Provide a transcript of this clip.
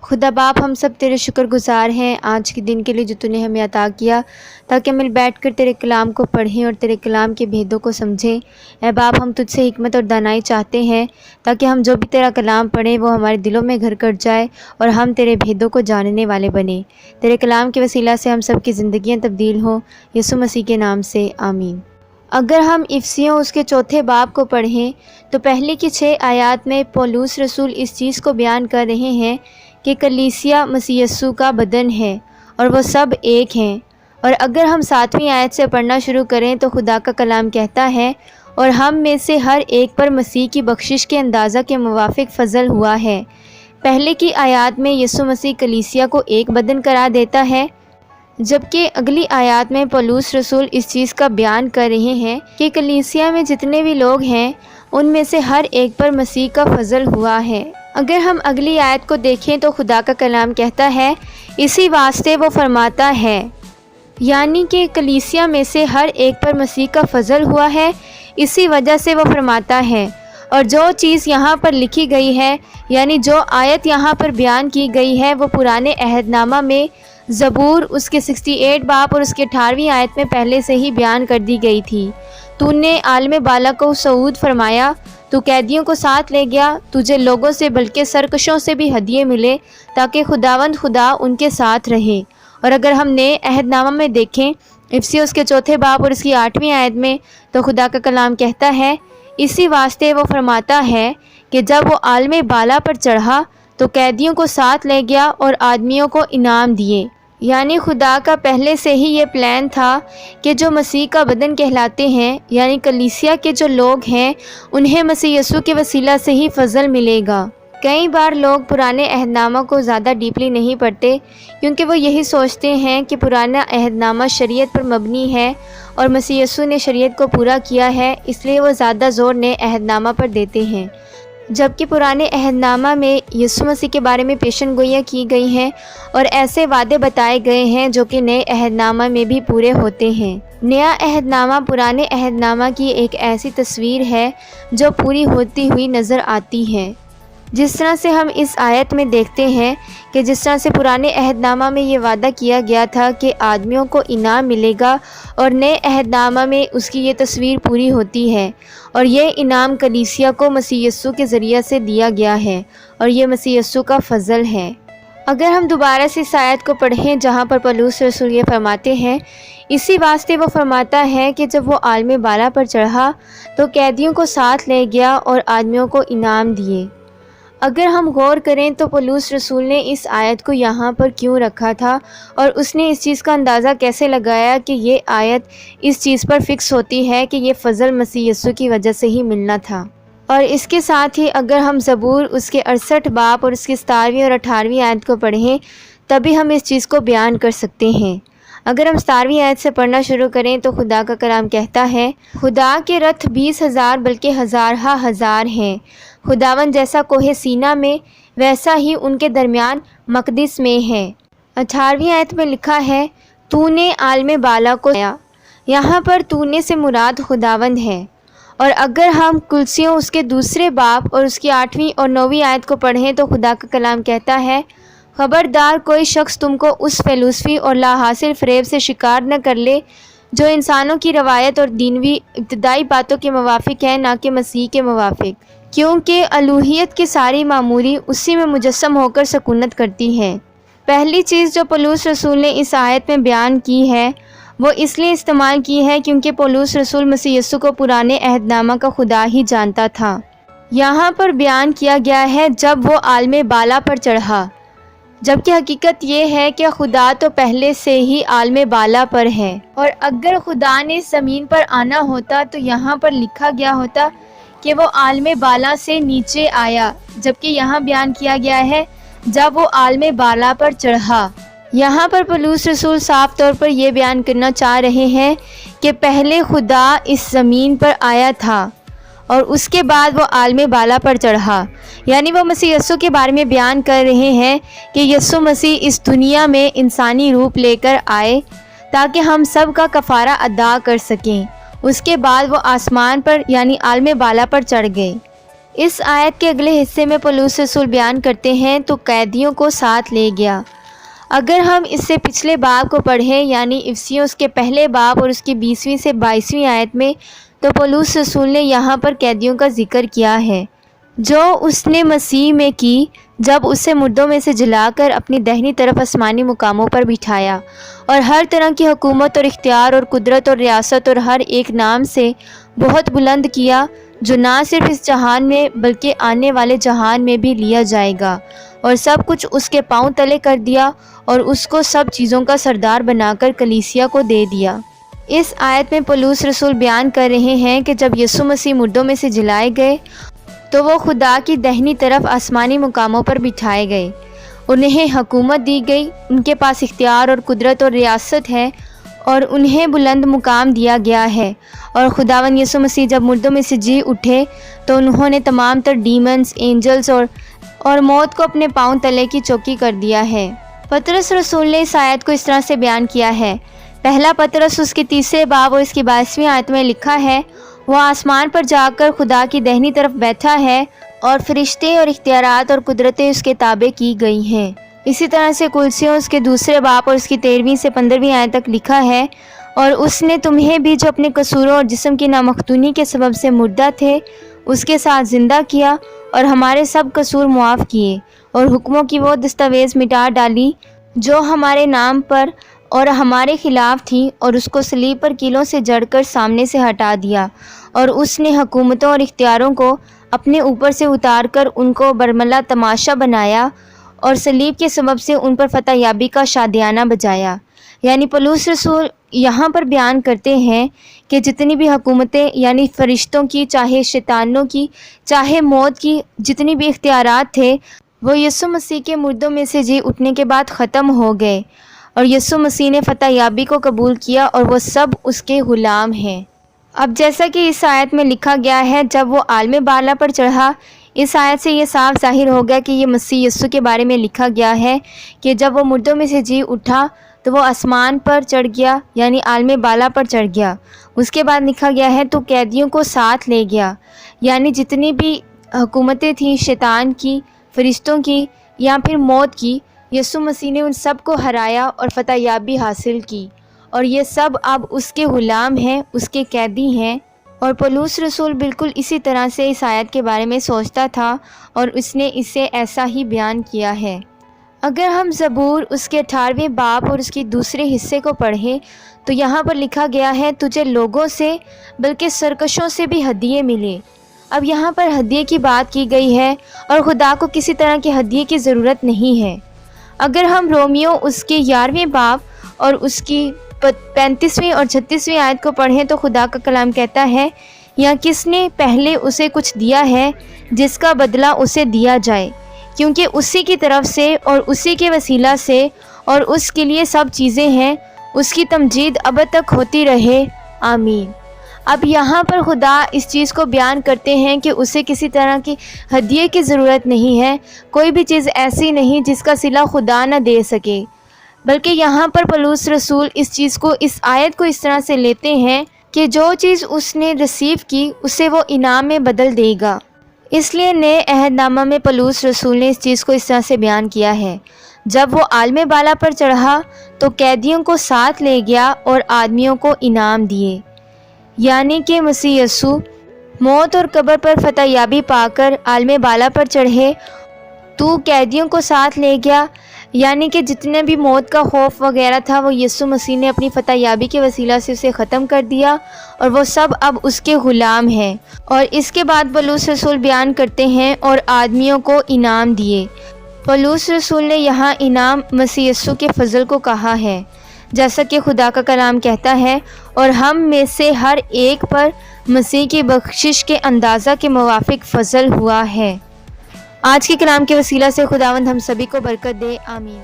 خدا باپ ہم سب تیرے شکر گزار ہیں آج کے دن کے لیے جو تو نے ہمیں عطا کیا تاکہ مل بیٹھ کر تیرے کلام کو پڑھیں اور تیرے کلام کے بھیدوں کو سمجھیں۔ اے باپ ہم تجھ سے حکمت اور دانائی چاہتے ہیں تاکہ ہم جو بھی تیرا کلام پڑھیں وہ ہمارے دلوں میں گھر کر جائے اور ہم تیرے بھیدوں کو جاننے والے بنیں۔ تیرے کلام کے وسیلہ سے ہم سب کی زندگیاں تبدیل ہوں، یسوع مسیح کے نام سے آمین۔ اگر ہم افسیوں اس کے چوتھے باب کو پڑھیں تو پہلے کی 6 آیات میں پولس رسول اس چیز کو بیان کر رہے ہیں کہ کلیسیا مسیح یسوع کا بدن ہے اور وہ سب ایک ہیں۔ اور اگر ہم 7ویں آیت سے پڑھنا شروع کریں تو خدا کا کلام کہتا ہے، اور ہم میں سے ہر ایک پر مسیح کی بخشش کے اندازہ کے موافق فضل ہوا ہے۔ پہلے کی آیات میں یسوع مسیح کلیسیا کو ایک بدن قرار دیتا ہے، جبکہ اگلی آیات میں پولس رسول اس چیز کا بیان کر رہے ہیں کہ کلیسیا میں جتنے بھی لوگ ہیں ان میں سے ہر ایک پر مسیح کا فضل ہوا ہے۔ اگر ہم اگلی آیت کو دیکھیں تو خدا کا کلام کہتا ہے، اسی واسطے وہ فرماتا ہے، یعنی کہ کلیسیا میں سے ہر ایک پر مسیح کا فضل ہوا ہے، اسی وجہ سے وہ فرماتا ہے۔ اور جو چیز یہاں پر لکھی گئی ہے، یعنی جو آیت یہاں پر بیان کی گئی ہے، وہ پرانے عہد نامہ میں زبور اس کے 68 باب اور اس کے 18ویں آیت میں پہلے سے ہی بیان کر دی گئی تھی۔ تو نے عالم بالا کو صعود فرمایا، تو قیدیوں کو ساتھ لے گیا، تجھے لوگوں سے بلکہ سرکشوں سے بھی ہدیے ملے تاکہ خداوند خدا ان کے ساتھ رہے۔ اور اگر ہم نئے عہد نامہ میں دیکھیں افسیوں اس کے چوتھے باب اور اس کی 8ویں آیت میں، تو خدا کا کلام کہتا ہے، اسی واسطے وہ فرماتا ہے کہ جب وہ عالم بالا پر چڑھا تو قیدیوں کو ساتھ لے گیا اور آدمیوں کو انعام دیے۔ یعنی خدا کا پہلے سے ہی یہ پلان تھا کہ جو مسیح کا بدن کہلاتے ہیں، یعنی کلیسیا کے جو لوگ ہیں، انہیں مسیح یسوع کے وسیلہ سے ہی فضل ملے گا۔ کئی بار لوگ پرانے عہد نامہ کو زیادہ ڈیپلی نہیں پڑھتے کیونکہ وہ یہی سوچتے ہیں کہ پرانا عہد نامہ شریعت پر مبنی ہے اور مسیح یسوع نے شریعت کو پورا کیا ہے، اس لیے وہ زیادہ زور نئے عہد نامہ پر دیتے ہیں، جبکہ پرانے عہد نامہ میں یسوع مسیح کے بارے میں پیشن گوئیاں کی گئی ہیں اور ایسے وعدے بتائے گئے ہیں جو کہ نئے عہد نامہ میں بھی پورے ہوتے ہیں۔ نیا عہد نامہ پرانے عہد نامہ کی ایک ایسی تصویر ہے جو پوری ہوتی ہوئی نظر آتی ہے، جس طرح سے ہم اس آیت میں دیکھتے ہیں کہ جس طرح سے پرانے عہد نامہ میں یہ وعدہ کیا گیا تھا کہ آدمیوں کو انعام ملے گا، اور نئے عہد نامہ میں اس کی یہ تصویر پوری ہوتی ہے، اور یہ انعام کلیسیا کو مسیح یسوع کے ذریعہ سے دیا گیا ہے، اور یہ مسیح یسوع کا فضل ہے۔ اگر ہم دوبارہ سے اس آیت کو پڑھیں جہاں پر پولس رسول یہ فرماتے ہیں، اسی واسطے وہ فرماتا ہے کہ جب وہ عالم بالا پر چڑھا تو قیدیوں کو ساتھ لے گیا اور آدمیوں کو انعام دیے۔ اگر ہم غور کریں تو پولس رسول نے اس آیت کو یہاں پر کیوں رکھا تھا، اور اس نے اس چیز کا اندازہ کیسے لگایا کہ یہ آیت اس چیز پر فکس ہوتی ہے کہ یہ فضل مسیح یسوع کی وجہ سے ہی ملنا تھا۔ اور اس کے ساتھ ہی اگر ہم زبور اس کے 68 باب اور اس کی 17ویں اور 18ویں آیت کو پڑھیں تبھی ہم اس چیز کو بیان کر سکتے ہیں۔ اگر ہم 17ویں آیت سے پڑھنا شروع کریں تو خدا کا کلام کہتا ہے، خدا کے رتھ 20,000 بلکہ ہزارہا ہزار ہیں، خداوند جیسا کوہ سینا میں ویسا ہی ان کے درمیان مقدس میں ہے۔ 18ویں آیت میں لکھا ہے، تو نے عالم بالا کو دیا۔ یہاں پر تو نے سے مراد خداوند ہے۔ اور اگر ہم کلسیوں اس کے دوسرے باب اور اس کی 8ویں اور 9ویں آیت کو پڑھیں تو خدا کا کلام کہتا ہے، خبردار کوئی شخص تم کو اس فلسفی اور لا حاصل فریب سے شکار نہ کر لے جو انسانوں کی روایت اور دینوی ابتدائی باتوں کے موافق ہے، نہ کہ مسیح کے موافق، کیونکہ الوہیت کی ساری معموری اسی میں مجسم ہو کر سکونت کرتی ہے۔ پہلی چیز جو پولس رسول نے اس آیت میں بیان کی ہے وہ اس لیے استعمال کی ہے کیونکہ پولس رسول مسیح یسوع کو پرانے عہد نامہ کا خدا ہی جانتا تھا۔ یہاں پر بیان کیا گیا ہے جب وہ عالم بالا پر چڑھا، جبکہ حقیقت یہ ہے کہ خدا تو پہلے سے ہی عالم بالا پر ہے، اور اگر خدا نے زمین پر آنا ہوتا تو یہاں پر لکھا گیا ہوتا کہ وہ عالم بالا سے نیچے آیا، جبکہ یہاں بیان کیا گیا ہے جب وہ عالم بالا پر چڑھا۔ یہاں پر پولس رسول صاف طور پر یہ بیان کرنا چاہ رہے ہیں کہ پہلے خدا اس زمین پر آیا تھا اور اس کے بعد وہ عالم بالا پر چڑھا، یعنی وہ مسیح یسوع کے بارے میں بیان کر رہے ہیں کہ یسوع مسیح اس دنیا میں انسانی روپ لے کر آئے تاکہ ہم سب کا کفارہ ادا کر سکیں۔ اس کے بعد وہ آسمان پر یعنی عالم بالا پر چڑھ گئے۔ اس آیت کے اگلے حصے میں پولس رسول بیان کرتے ہیں تو قیدیوں کو ساتھ لے گیا۔ اگر ہم اس سے پچھلے باب کو پڑھیں یعنی افسیوں اس کے پہلے باب اور اس کی 20ویں سے 22ویں آیت میں، تو پولس رسول نے یہاں پر قیدیوں کا ذکر کیا ہے جو اس نے مسیح میں کی جب اسے مردوں میں سے جلا کر اپنی دہنی طرف آسمانی مقاموں پر بٹھایا اور ہر طرح کی حکومت اور اختیار اور قدرت اور ریاست اور ہر ایک نام سے بہت بلند کیا جو نہ صرف اس جہان میں بلکہ آنے والے جہان میں بھی لیا جائے گا، اور سب کچھ اس کے پاؤں تلے کر دیا اور اس کو سب چیزوں کا سردار بنا کر کلیسیا کو دے دیا۔ اس آیت میں پولس رسول بیان کر رہے ہیں کہ جب یسوع مسیح مردوں میں سے جلائے گئے تو وہ خدا کی دہنی طرف آسمانی مقاموں پر بٹھائے گئے، انہیں حکومت دی گئی، ان کے پاس اختیار اور قدرت اور ریاست ہے اور انہیں بلند مقام دیا گیا ہے، اور خداوند یسوع مسیح جب مردوں میں سے جی اٹھے تو انہوں نے تمام تر ڈیمنز، اینجلز اور موت کو اپنے پاؤں تلے کی چوکی کر دیا ہے۔ پطرس رسول نے اس آیت کو اس طرح سے بیان کیا ہے۔ پہلا پطرس اس کے 3 باب اور اس کی 22ویں آیت میں لکھا ہے، وہ آسمان پر جا کر خدا کی دہنی طرف بیٹھا ہے اور فرشتے اور اختیارات اور قدرتیں اس کے تابع کی گئی ہیں۔ اسی طرح سے کلسیوں اس کے 2 باب اور اس کی 13ویں سے 15ویں آیت تک لکھا ہے، اور اس نے تمہیں بھی جو اپنے قصوروں اور جسم کی نامختونی کے سبب سے مردہ تھے اس کے ساتھ زندہ کیا اور ہمارے سب قصور معاف کیے اور حکموں کی وہ دستاویز مٹا ڈالی جو ہمارے نام پر اور ہمارے خلاف تھی، اور اس کو صلیب پر کیلوں سے جڑ کر سامنے سے ہٹا دیا، اور اس نے حکومتوں اور اختیاروں کو اپنے اوپر سے اتار کر ان کو برملا تماشا بنایا اور صلیب کے سبب سے ان پر فتح یابی کا شادیانہ بجایا۔ یعنی پولس رسول یہاں پر بیان کرتے ہیں کہ جتنی بھی حکومتیں یعنی فرشتوں کی، چاہے شیطانوں کی، چاہے موت کی، جتنی بھی اختیارات تھے وہ یسوع مسیح کے مردوں میں سے جی اٹھنے کے بعد ختم ہو گئے، اور یسوع مسیح نے فتح یابی کو قبول کیا اور وہ سب اس کے غلام ہیں۔ اب جیسا کہ اس آیت میں لکھا گیا ہے، جب وہ عالم بالا پر چڑھا، اس آیت سے یہ صاف ظاہر ہو گیا کہ یہ مسیح یسوع کے بارے میں لکھا گیا ہے کہ جب وہ مردوں میں سے جی اٹھا تو وہ آسمان پر چڑھ گیا یعنی عالم بالا پر چڑھ گیا۔ اس کے بعد لکھا گیا ہے تو قیدیوں کو ساتھ لے گیا، یعنی جتنی بھی حکومتیں تھیں شیطان کی، فرشتوں کی یا پھر موت کی، یسوع مسیح نے ان سب کو ہرایا اور فتح یابی حاصل کی، اور یہ سب اب اس کے غلام ہیں، اس کے قیدی ہیں۔ اور پولس رسول بالکل اسی طرح سے اس آیت کے بارے میں سوچتا تھا اور اس نے اسے ایسا ہی بیان کیا ہے۔ اگر ہم زبور اس کے 18ویں باب اور اس کے دوسرے حصے کو پڑھیں تو یہاں پر لکھا گیا ہے، تجھے لوگوں سے بلکہ سرکشوں سے بھی ہدیے ملے۔ اب یہاں پر ہدیے کی بات کی گئی ہے اور خدا کو کسی طرح کے ہدیے کی ضرورت نہیں ہے۔ اگر ہم رومیو اس کے 11ویں باب اور اس کی 35ویں اور 36ویں آیت کو پڑھیں تو خدا کا کلام کہتا ہے، یا کس نے پہلے اسے کچھ دیا ہے جس کا بدلہ اسے دیا جائے، کیونکہ اسی کی طرف سے اور اسی کے وسیلہ سے اور اس کے لیے سب چیزیں ہیں، اس کی تمجید ابد تک ہوتی رہے، آمین۔ اب یہاں پر خدا اس چیز کو بیان کرتے ہیں کہ اسے کسی طرح کی ہدیے کی ضرورت نہیں ہے، کوئی بھی چیز ایسی نہیں جس کا صلہ خدا نہ دے سکے، بلکہ یہاں پر پولس رسول اس چیز کو، اس آیت کو اس طرح سے لیتے ہیں کہ جو چیز اس نے ریسیو کی اسے وہ انعام میں بدل دے گا۔ اس لیے نئے عہد نامہ میں پولس رسول نے اس چیز کو اس طرح سے بیان کیا ہے، جب وہ عالم بالا پر چڑھا تو قیدیوں کو ساتھ لے گیا اور آدمیوں کو انعام دیے، یعنی کہ مسیح یسوع موت اور قبر پر فتح یابی پا کر عالم بالا پر چڑھے تو قیدیوں کو ساتھ لے گیا، یعنی کہ جتنے بھی موت کا خوف وغیرہ تھا وہ یسوع مسیح نے اپنی فتح یابی کے وسیلہ سے اسے ختم کر دیا، اور وہ سب اب اس کے غلام ہیں۔ اور اس کے بعد پولس رسول بیان کرتے ہیں اور آدمیوں کو انعام دیے۔ پولس رسول نے یہاں انعام مسیح یسوع کے فضل کو کہا ہے، جیسا کہ خدا کا کلام کہتا ہے، اور ہم میں سے ہر ایک پر مسیح کی بخشش کے اندازہ کے موافق فضل ہوا ہے۔ آج کے کلام کے وسیلہ سے خداوند ہم سبھی کو برکت دے، آمین۔